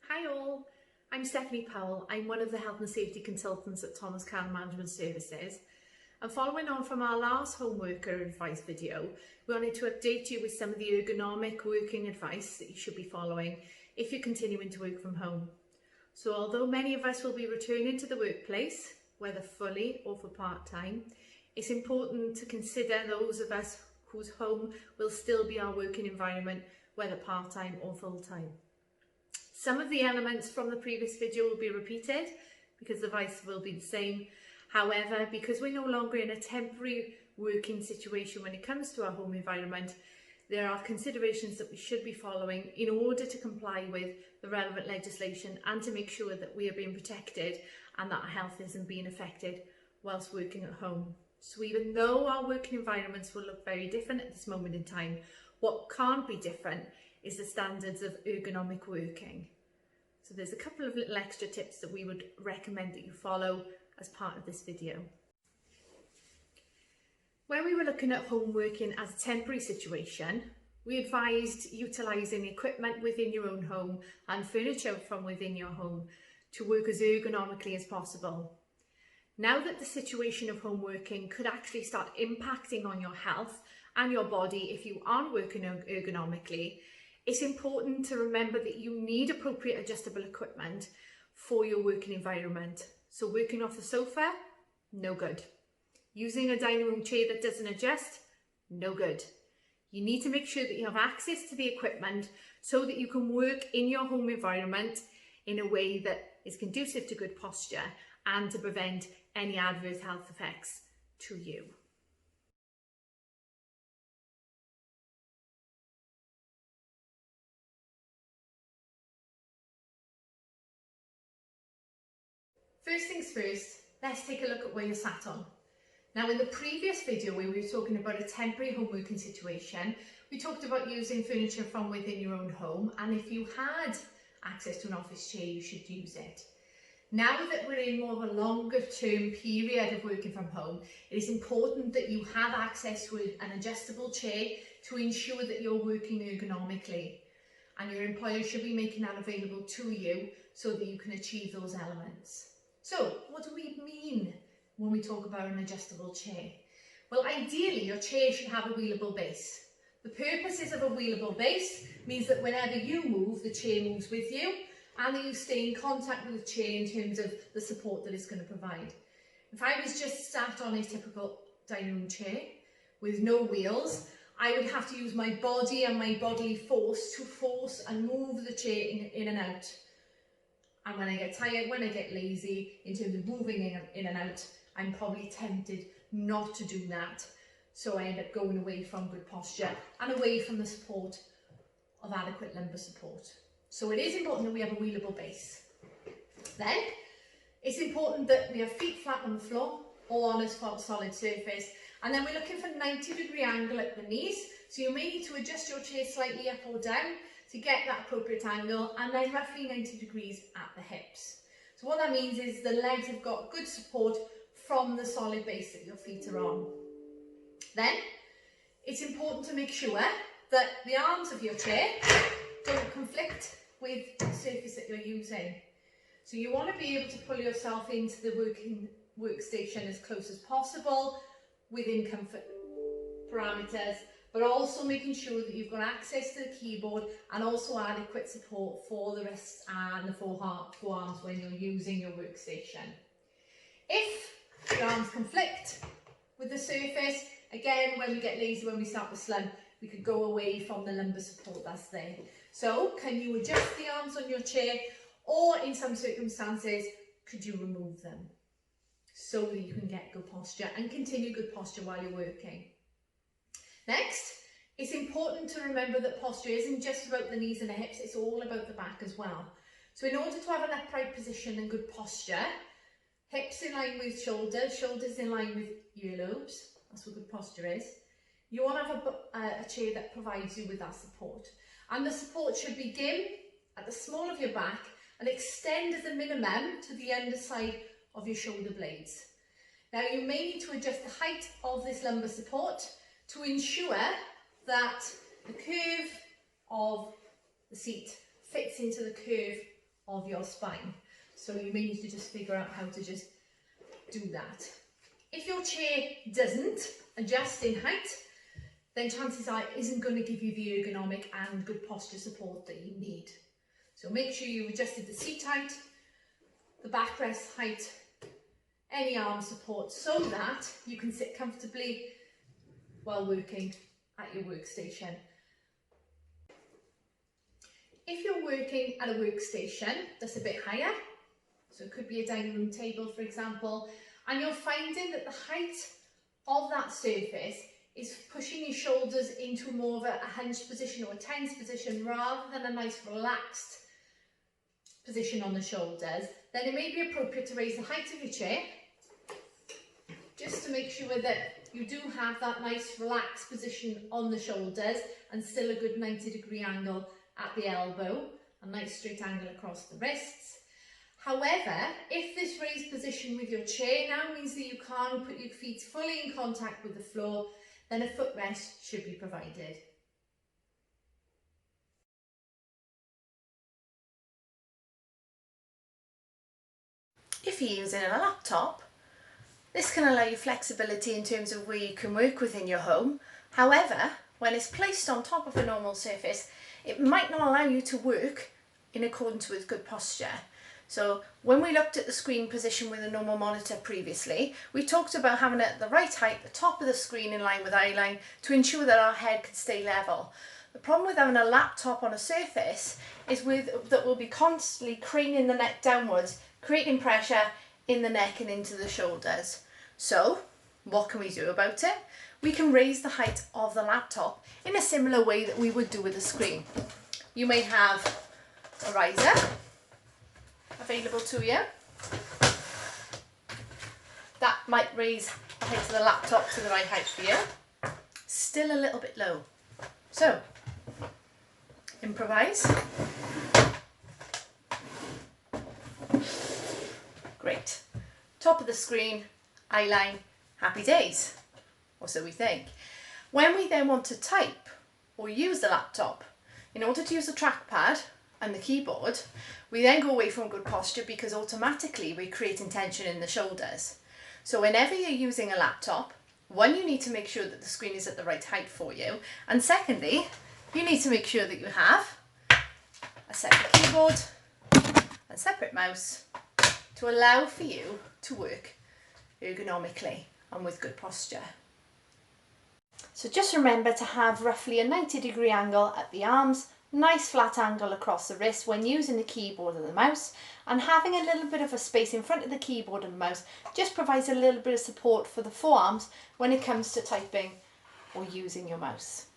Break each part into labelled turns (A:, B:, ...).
A: Hi all, I'm Stephanie Powell. I'm one of the Health and Safety Consultants at Thomas Carr Management Services. And following on from our last home worker advice video, we wanted to update you with some of the ergonomic working advice that you should be following if you're continuing to work from home. So although many of us will be returning to the workplace, whether fully or for part-time, it's important to consider those of us whose home will still be our working environment, whether part-time or full-time. Some of the elements from the previous video will be repeated because the advice will be the same. However, because we're no longer in a temporary working situation when it comes to our home environment, there are considerations that we should be following in order to comply with the relevant legislation and to make sure that we are being protected and that our health isn't being affected whilst working at home. So even though our working environments will look very different at this moment in time, what can't be different is the standards of ergonomic working. So there's a couple of little extra tips that we would recommend that you follow as part of this video. When we were looking at home working as a temporary situation, we advised utilising equipment within your own home and furniture from within your home to work as ergonomically as possible. Now that the situation of home working could actually start impacting on your health and your body if you aren't working ergonomically, it's important to remember that you need appropriate adjustable equipment for your working environment. So working off the sofa, no good. Using a dining room chair that doesn't adjust, no good. You need to make sure that you have access to the equipment so that you can work in your home environment in a way that is conducive to good posture and to prevent any adverse health effects to you. First things first, let's take a look at where you're sat on. Now in the previous video where we were talking about a temporary home working situation, we talked about using furniture from within your own home, and if you had access to an office chair, you should use it. Now that we're in more of a longer term period of working from home, it is important that you have access to an adjustable chair to ensure that you're working ergonomically, and your employer should be making that available to you so that you can achieve those elements. So what do we mean when we talk about an adjustable chair? Well, ideally your chair should have a wheelable base. The purposes of a wheelable base means that whenever you move, the chair moves with you and that you stay in contact with the chair in terms of the support that it's going to provide. If I was just sat on a typical dining room chair with no wheels, I would have to use my body and my bodily force to force and move the chair in and out. And when I get tired, when I get lazy, in terms of moving in and out, I'm probably tempted not to do that. So I end up going away from good posture and away from the support of adequate lumbar support. So it is important that we have a wheelable base. Then, it's important that we have feet flat on the floor or on a solid surface. And then we're looking for 90-degree angle at the knees. So you may need to adjust your chair slightly up or down to get that appropriate angle, and then roughly 90 degrees at the hips. So what that means is the legs have got good support from the solid base that your feet are on. Then it's important to make sure that the arms of your chair don't conflict with the surface that you're using. So you want to be able to pull yourself into the workstation as close as possible within comfort parameters, but also making sure that you've got access to the keyboard and also adequate support for the wrists and the forearms when you're using your workstation. If the arms conflict with the surface, again, when we get lazy, when we start to slump, we could go away from the lumbar support that's there. So can you adjust the arms on your chair, or in some circumstances, could you remove them so that you can get good posture and continue good posture while you're working? Next, it's important to remember that posture isn't just about the knees and the hips, it's all about the back as well. So in order to have an upright position and good posture, hips in line with shoulders, shoulders in line with earlobes, that's what good posture is. You want to have a chair that provides you with that support. And the support should begin at the small of your back and extend as a minimum to the underside of your shoulder blades. Now you may need to adjust the height of this lumbar support to ensure that the curve of the seat fits into the curve of your spine. So you may need to just figure out how to just do that. If your chair doesn't adjust in height, then chances are it isn't going to give you the ergonomic and good posture support that you need. So make sure you've adjusted the seat height, the backrest height, any arm support, so that you can sit comfortably while working at your workstation. If you're working at a workstation that's a bit higher, so it could be a dining room table for example, and you're finding that the height of that surface is pushing your shoulders into more of a hunched position or a tense position rather than a nice relaxed position on the shoulders, then it may be appropriate to raise the height of your chair just to make sure that you do have that nice relaxed position on the shoulders and still a good 90-degree angle at the elbow, a nice straight angle across the wrists. However, if this raised position with your chair now means that you can't put your feet fully in contact with the floor, then a footrest should be provided.
B: If you're using a laptop, this can allow you flexibility in terms of where you can work within your home. However, when it's placed on top of a normal surface, it might not allow you to work in accordance with good posture. So when we looked at the screen position with a normal monitor previously, we talked about having it at the right height, the top of the screen in line with eye line, to ensure that our head can stay level. The problem with having a laptop on a surface is that we'll be constantly craning the neck downwards, creating pressure in the neck and into the shoulders. So what can we do about it? We can raise the height of the laptop in a similar way that we would do with a screen. You may have a riser available to you. That might raise the height of the laptop to the right height for you. Still a little bit low. So, improvise. Great. Top of the screen, eye line, happy days. Or so we think. When we then want to type or use the laptop, in order to use the trackpad and the keyboard, we then go away from good posture because automatically we're creating tension in the shoulders. So whenever you're using a laptop, one, you need to make sure that the screen is at the right height for you, and secondly, you need to make sure that you have a separate keyboard and separate mouse to allow for you to work ergonomically and with good posture. So just remember to have roughly a 90-degree angle at the arms, nice flat angle across the wrist when using the keyboard and the mouse, and having a little bit of a space in front of the keyboard and the mouse just provides a little bit of support for the forearms when it comes to typing or using your mouse.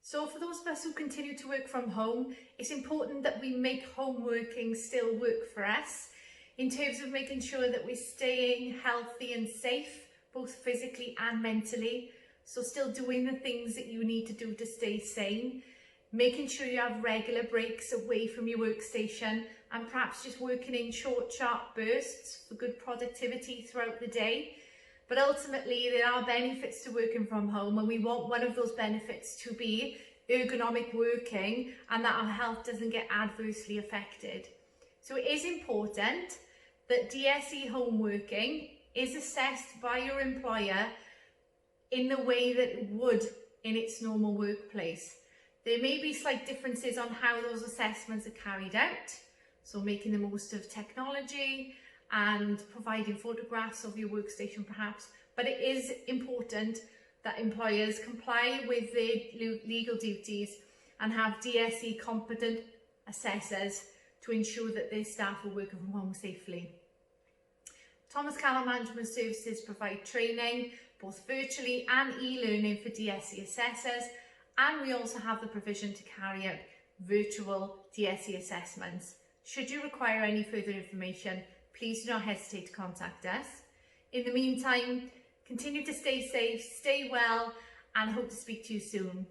A: So for those of us who continue to work from home, it's important that we make home working still work for us in terms of making sure that we're staying healthy and safe, both physically and mentally. So still doing the things that you need to do to stay sane, making sure you have regular breaks away from your workstation, and perhaps just working in short, sharp bursts for good productivity throughout the day. But ultimately, there are benefits to working from home, and we want one of those benefits to be ergonomic working and that our health doesn't get adversely affected. So it is important that DSE home working is assessed by your employer in the way that it would in its normal workplace. There may be slight differences on how those assessments are carried out, so making the most of technology and providing photographs of your workstation perhaps, but it is important that employers comply with their legal duties and have DSE competent assessors to ensure that their staff are working from home safely. Thomas Callan Management Services provide training, both virtually and e-learning for DSE assessors, and we also have the provision to carry out virtual DSE assessments. Should you require any further information, please do not hesitate to contact us. In the meantime, continue to stay safe, stay well, and hope to speak to you soon.